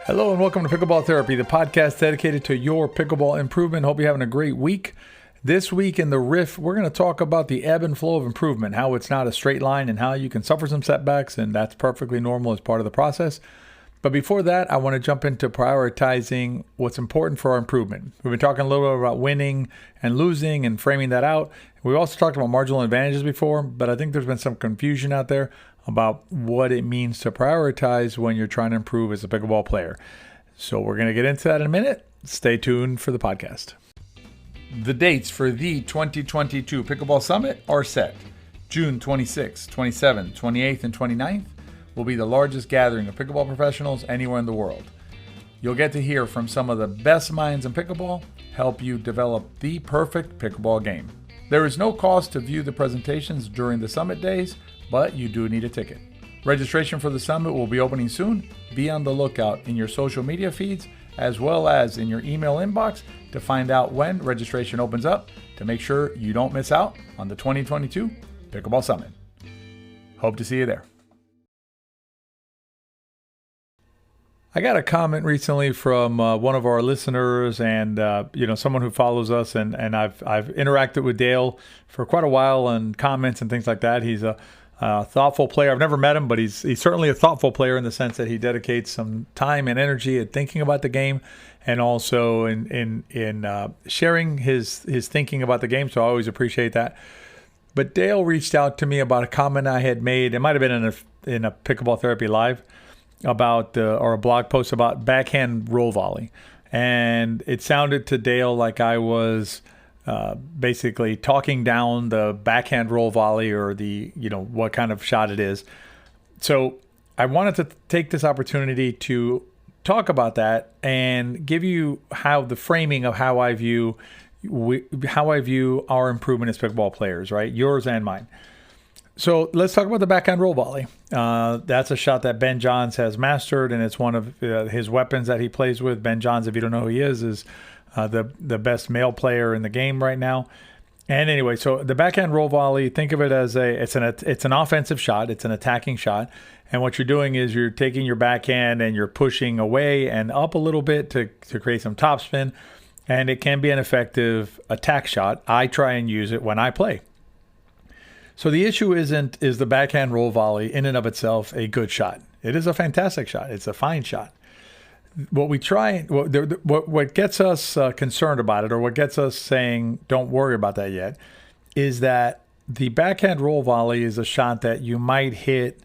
Hello and welcome to Pickleball Therapy, the podcast dedicated to your pickleball improvement. Hope you're having a great week. This week in the riff, we're going to talk about the ebb and flow of improvement, how it's not a straight line and how you can suffer some setbacks, and that's perfectly normal as part of the process. But before that, I want to jump into prioritizing what's important for our improvement. We've been talking a little bit about winning and losing and framing that out. We've also talked about marginal advantages before, but I think there's been some confusion out there about what it means to prioritize when you're trying to improve as a pickleball player. So we're going to get into that in a minute. Stay tuned for the podcast. The dates for the 2022 Pickleball Summit are set. June 26th, 27th, 28th, and 29th will be the largest gathering of pickleball professionals anywhere in the world. You'll get to hear from some of the best minds in pickleball, help you develop the perfect pickleball game. There is no cost to view the presentations during the summit days, but you do need a ticket. Registration for the summit will be opening soon. Be on the lookout in your social media feeds as well as in your email inbox to find out when registration opens up to make sure you don't miss out on the 2022 Pickleball Summit. Hope to see you there. I got a comment recently from one of our listeners and someone who follows us, and I've interacted with Dale for quite a while on comments and things like that. He's a thoughtful player. I've never met him, but he's certainly a thoughtful player in the sense that he dedicates some time and energy at thinking about the game, and also in sharing his thinking about the game. So I always appreciate that. But Dale reached out to me about a comment I had made. It might have been in a Pickleball Therapy Live about or a blog post about backhand roll volley, and it sounded to Dale like I was basically talking down the backhand roll volley or the what kind of shot it is. So I wanted to take this opportunity to talk about that and give you how the framing of how I view our improvement as pickleball players, right? Yours and mine. So let's talk about the backhand roll volley. That's a shot that Ben Johns has mastered, and it's one of his weapons that he plays with. Ben Johns, if you don't know who he is the best male player in the game right now. And anyway, so the backhand roll volley, think of it as it's an offensive shot. It's an attacking shot. And what you're doing is you're taking your backhand and you're pushing away and up a little bit to create some topspin. And it can be an effective attack shot. I try and use it when I play. So the issue is the backhand roll volley in and of itself a good shot. It is a fantastic shot. It's a fine shot. What gets us concerned about it, or what gets us saying don't worry about that yet, is that the backhand roll volley is a shot that you might hit,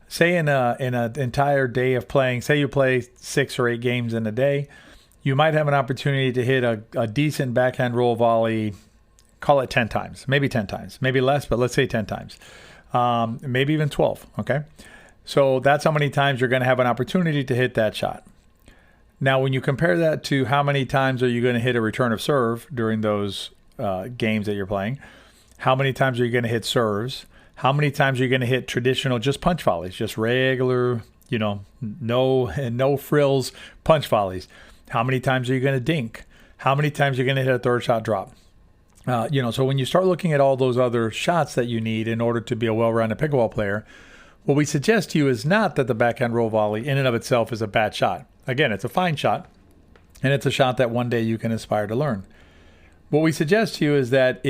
say in an entire day of playing. Say you play 6 or 8 games in a day, you might have an opportunity to hit a decent backhand roll volley. Call it 10 times, maybe 10 times, maybe less, but let's say 10 times, maybe even 12. Okay, so that's how many times you're going to have an opportunity to hit that shot. Now, when you compare that to how many times are you going to hit a return of serve during those games that you're playing, how many times are you going to hit serves, how many times are you going to hit traditional just punch volleys, just regular, no frills punch volleys, how many times are you going to dink, how many times are you going to hit a third shot drop. So when you start looking at all those other shots that you need in order to be a well-rounded pickleball player, what we suggest to you is not that the backhand roll volley in and of itself is a bad shot. Again, it's a fine shot, and it's a shot that one day you can aspire to learn. What we suggest to you is that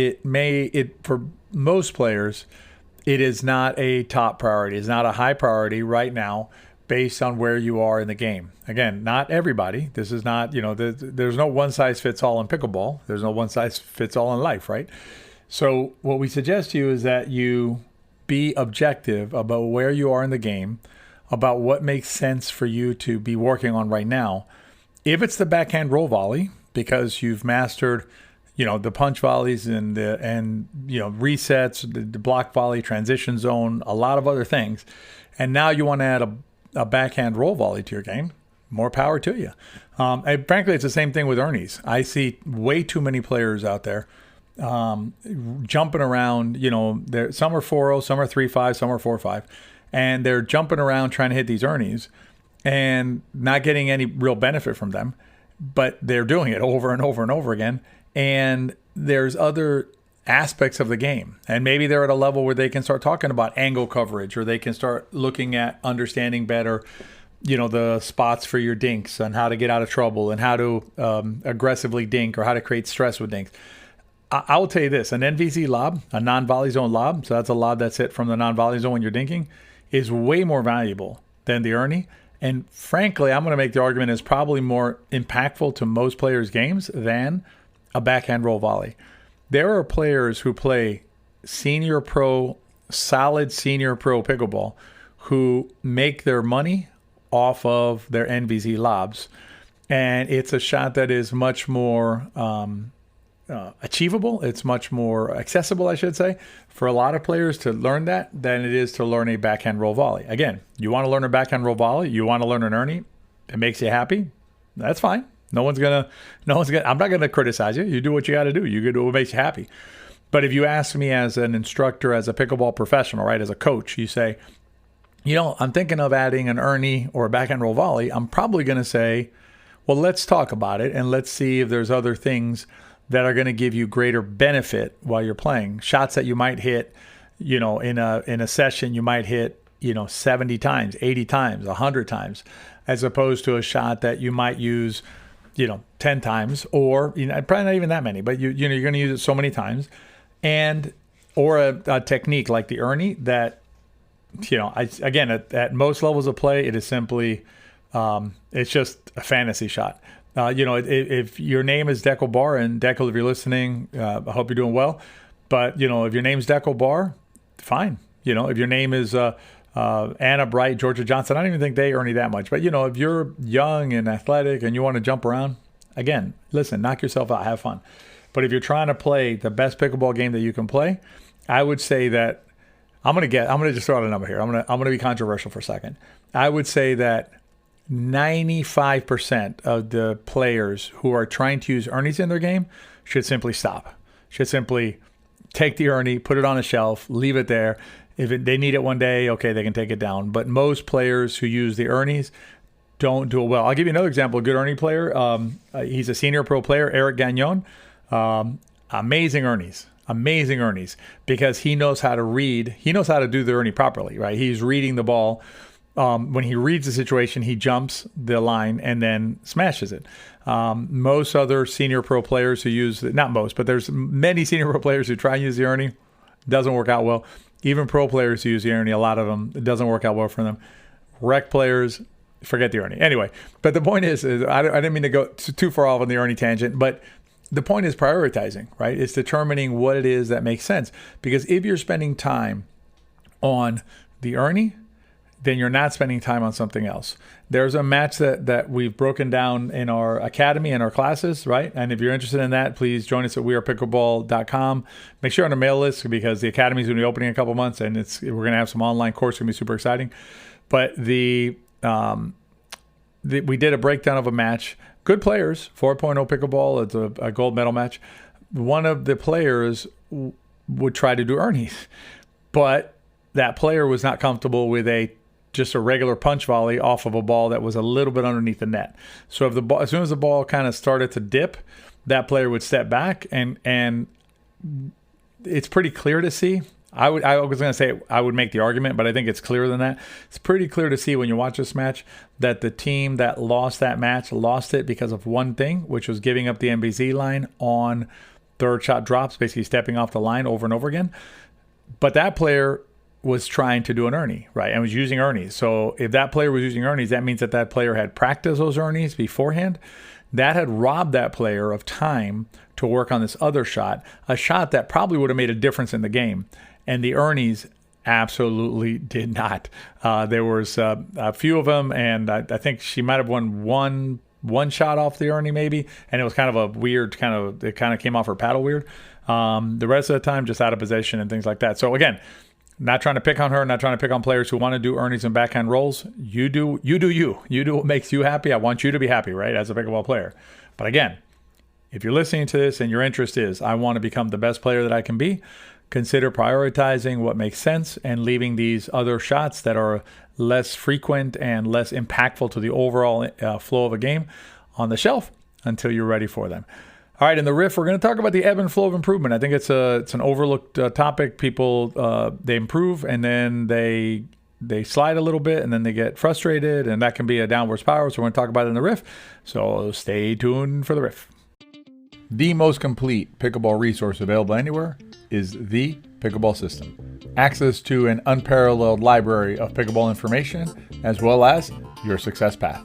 for most players, it is not a top priority. It's not a high priority right now based on where you are in the game. Again, not everybody. This is not, there's no one size fits all in pickleball. There's no one size fits all in life, right? So what we suggest to you is that you be objective about where you are in the game, about what makes sense for you to be working on right now. If it's the backhand roll volley, because you've mastered, the punch volleys and resets, the block volley, transition zone, a lot of other things, and now you want to add a backhand roll volley to your game, more power to you. And frankly, it's the same thing with Ernie's. I see way too many players out there jumping around. Some are 4-0, some are 3-5, some are 4-5, and they're jumping around trying to hit these Ernie's and not getting any real benefit from them, but they're doing it over and over and over again. And there's other aspects of the game, and maybe they're at a level where they can start talking about angle coverage, or they can start looking at understanding better the spots for your dinks and how to get out of trouble and how to aggressively dink or how to create stress with dinks. I will tell you this, an NVZ lob, a non-volley zone lob, so that's a lob that's hit from the non-volley zone when you're dinking, is way more valuable than the Erne. And frankly, I'm going to make the argument is probably more impactful to most players' games than a backhand roll volley. There are players who play solid senior pro pickleball who make their money off of their NVZ lobs. And it's a shot that is much more achievable. It's much more accessible, I should say, for a lot of players to learn that than it is to learn a backhand roll volley. Again, you want to learn a backhand roll volley, you want to learn an Erne, it makes you happy, that's fine. I'm not gonna criticize you. You do what you got to do. You do what makes you happy. But if you ask me as an instructor, as a pickleball professional, right, as a coach, you say, I'm thinking of adding an Erne or a backhand roll volley, I'm probably going to say, well, let's talk about it and let's see if there's other things that are going to give you greater benefit while you're playing. Shots that you might hit, in a session, you might hit, 70 times, 80 times, 100 times, as opposed to a shot that you might use, 10 times, or probably not even that many, but you're going to use it so many times, or a technique like the Erne that, at most levels of play, it is simply, it's just a fantasy shot. If your name is Dekel Bar, and Dekel, if you're listening, I hope you're doing well. But, if your name's Dekel Bar, fine. If your name is Anna Bright, Georgia Johnson, I don't even think they earn you that much. But, if you're young and athletic and you want to jump around, again, listen, knock yourself out, have fun. But if you're trying to play the best pickleball game that you can play, I would say that I'm going to just throw out a number here. I'm going to be controversial for a second. I would say that 95% of the players who are trying to use Ernes in their game should simply stop. Should simply take the Erne, put it on a shelf, leave it there. If they need it one day, okay, they can take it down. But most players who use the Ernes don't do it well. I'll give you another example. A good Erne player. He's a senior pro player, Eric Gagnon. Amazing Ernes, because he knows how to read. He knows how to do the Erne properly, right? He's reading the ball. When he reads the situation, he jumps the line and then smashes it. Most other senior pro players who not most, but there's many senior pro players who try and use the Erne. Doesn't work out well. Even pro players who use the Erne, a lot of them, it doesn't work out well for them. Rec players, forget the Erne. Anyway, but the point is I didn't mean to go too far off on the Erne tangent, but the point is prioritizing, right? It's determining what it is that makes sense. Because if you're spending time on the Erne, then you're not spending time on something else. There's a match that we've broken down in our academy and our classes, right? And if you're interested in that, please join us at WeArePickleball.com. Make sure you're on the mail list because the academy is going to be opening in a couple months, and we're going to have some online course. It's going to be super exciting. But we did a breakdown of a match. Good players, 4.0 pickleball. It's a gold medal match. One of the players would try to do Ernes, but that player was not comfortable with just a regular punch volley off of a ball that was a little bit underneath the net. So as soon as the ball kind of started to dip, that player would step back, and it's pretty clear to see. I was going to say I would make the argument, but I think it's clearer than that. It's pretty clear to see when you watch this match that the team that lost that match lost it because of one thing, which was giving up the MBZ line on third shot drops, basically stepping off the line over and over again. But that player was trying to do an Erne, right, and was using Ernes. So if that player was using Ernes, that means that player had practiced those Ernes beforehand. That had robbed that player of time to work on this other shot, a shot that probably would have made a difference in the game. And the Ernes absolutely did not. There was a few of them, and I think she might have won one shot off the Erne maybe, and it was kind of a weird it kind of came off her paddle weird. The rest of the time, just out of position and things like that. So again, not trying to pick on her, not trying to pick on players who want to do Ernes and backhand rolls. You do you. You do what makes you happy. I want you to be happy, right, as a pickleball player. But again, if you're listening to this and your interest is, I want to become the best player that I can be, consider prioritizing what makes sense and leaving these other shots that are less frequent and less impactful to the overall flow of a game on the shelf until you're ready for them. All right, in the riff, we're going to talk about the ebb and flow of improvement. I think it's an overlooked topic. People, they improve and then they they slide a little bit and then they get frustrated, and that can be a downward spiral. So we're going to talk about it in the riff. So stay tuned for the riff. The most complete pickleball resource available anywhere is the Pickleball System. Access to an unparalleled library of pickleball information, as well as your success path.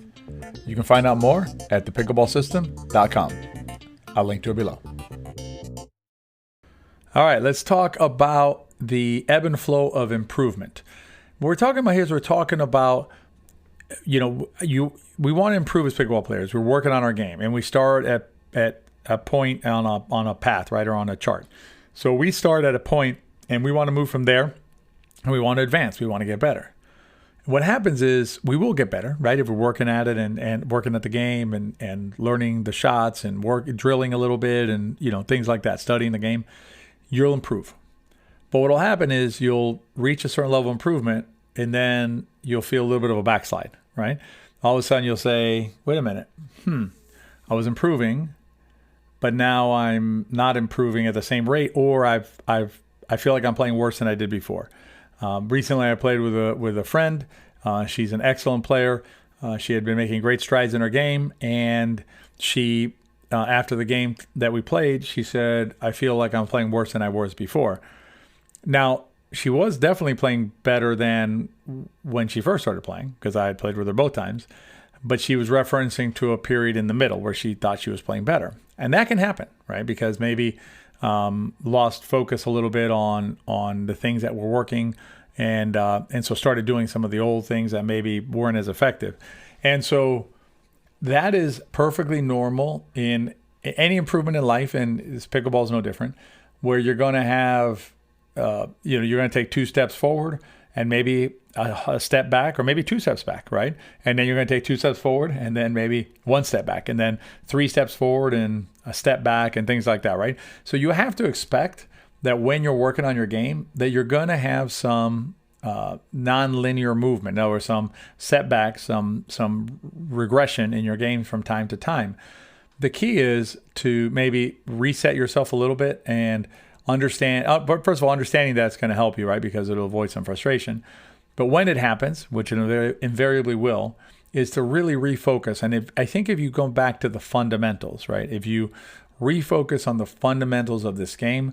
You can find out more at thepickleballsystem.com. I'll link to it below. All right, let's talk about the ebb and flow of improvement. What we're talking about here is we're talking about, we want to improve as pickleball players. We're working on our game, and we start at a point on a path, right, or on a chart. So we start at a point, and we want to move from there, and we want to advance. We want to get better. What happens is we will get better, right? If we're working at it and working at the game and learning the shots and drilling a little bit and, things like that, studying the game, you'll improve. But what will happen is you'll reach a certain level of improvement, and then you'll feel a little bit of a backslide, right? All of a sudden you'll say, wait a minute, I was improving, but now I'm not improving at the same rate, or I feel like I'm playing worse than I did before. Recently, I played with a friend. She's an excellent player. She had been making great strides in her game, and she, after the game that we played, she said, I feel like I'm playing worse than I was before. Now, she was definitely playing better than when she first started playing, because I had played with her both times, but she was referencing to a period in the middle where she thought she was playing better. And that can happen, right? Because maybe lost focus a little bit on the things that were working, and so started doing some of the old things that maybe weren't as effective. And so that is perfectly normal in any improvement in life, and this pickleball is no different, where you're going to have, you're going to take 2 steps forward and maybe a step back, or maybe 2 steps back, right? And then you're going to take 2 steps forward and then maybe 1 step back, and then 3 steps forward and a step back and things like that, right? So you have to expect that when you're working on your game, that you're going to have some non-linear movement, or some setbacks, some regression in your game from time to time. The key is to maybe reset yourself a little bit and understand, but first of all, understanding that's going to help you, right? Because it'll avoid some frustration. But when it happens, which it invariably will, is to really refocus. And I think if you go back to the fundamentals, right? If you refocus on the fundamentals of this game,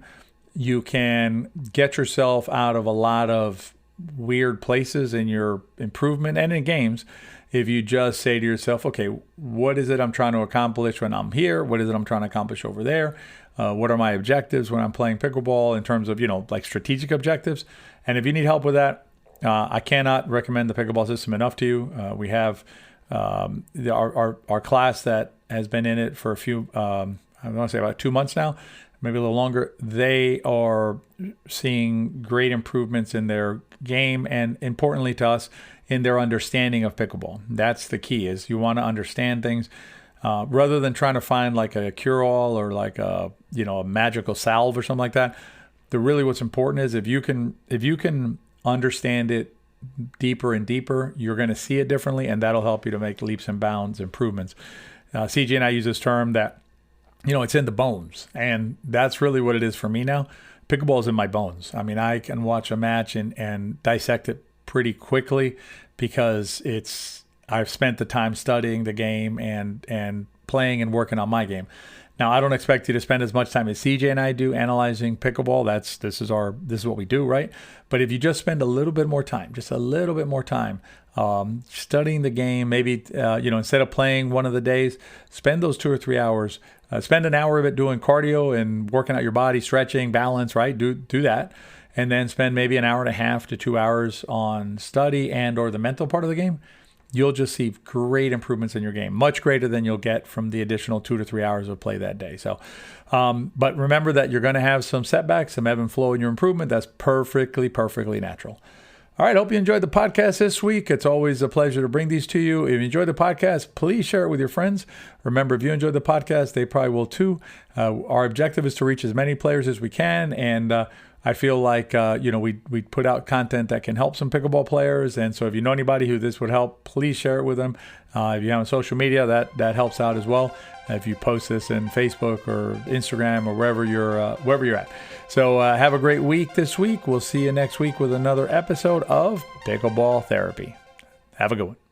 you can get yourself out of a lot of weird places in your improvement and in games. If you just say to yourself, okay, what is it I'm trying to accomplish when I'm here? What is it I'm trying to accomplish over there? What are my objectives when I'm playing pickleball in terms of, like strategic objectives? And if you need help with that, I cannot recommend the Pickleball System enough to you. We have our class that has been in it for a few, I want to say about 2 months now, maybe a little longer. They are seeing great improvements in their game, and importantly to us, in their understanding of pickleball. That's the key, is you want to understand things rather than trying to find like a cure-all or like a magical salve or something like that. What's important is if you can understand it deeper and deeper, you're going to see it differently, and that'll help you to make leaps and bounds improvements. CJ and I use this term that, it's in the bones, and that's really what it is for me now. Pickleball is in my bones. I mean, I can watch a match and dissect it pretty quickly because I've spent the time studying the game and playing and working on my game. Now, I don't expect you to spend as much time as CJ and I do analyzing pickleball. This is what we do, right? But if you just spend a little bit more time, studying the game, maybe instead of playing one of the days, spend those 2 or 3 hours. Spend an hour of it doing cardio and working out your body, stretching, balance, right? Do that. And then spend maybe an hour and a half to 2 hours on study and or the mental part of the game. You'll just see great improvements in your game, much greater than you'll get from the additional 2 to 3 hours of play that day. So, but remember that you're going to have some setbacks, some ebb and flow in your improvement. That's perfectly natural. All right, hope you enjoyed the podcast this week. It's always a pleasure to bring these to you. If you enjoyed the podcast, please share it with your friends. Remember, if you enjoyed the podcast, they probably will too. Our objective is to reach as many players as we can, and I feel like, we put out content that can help some pickleball players. And so if you know anybody who this would help, please share it with them. If you have on social media, that helps out as well. If you post this in Facebook or Instagram or wherever you're at. So have a great week this week. We'll see you next week with another episode of Pickleball Therapy. Have a good one.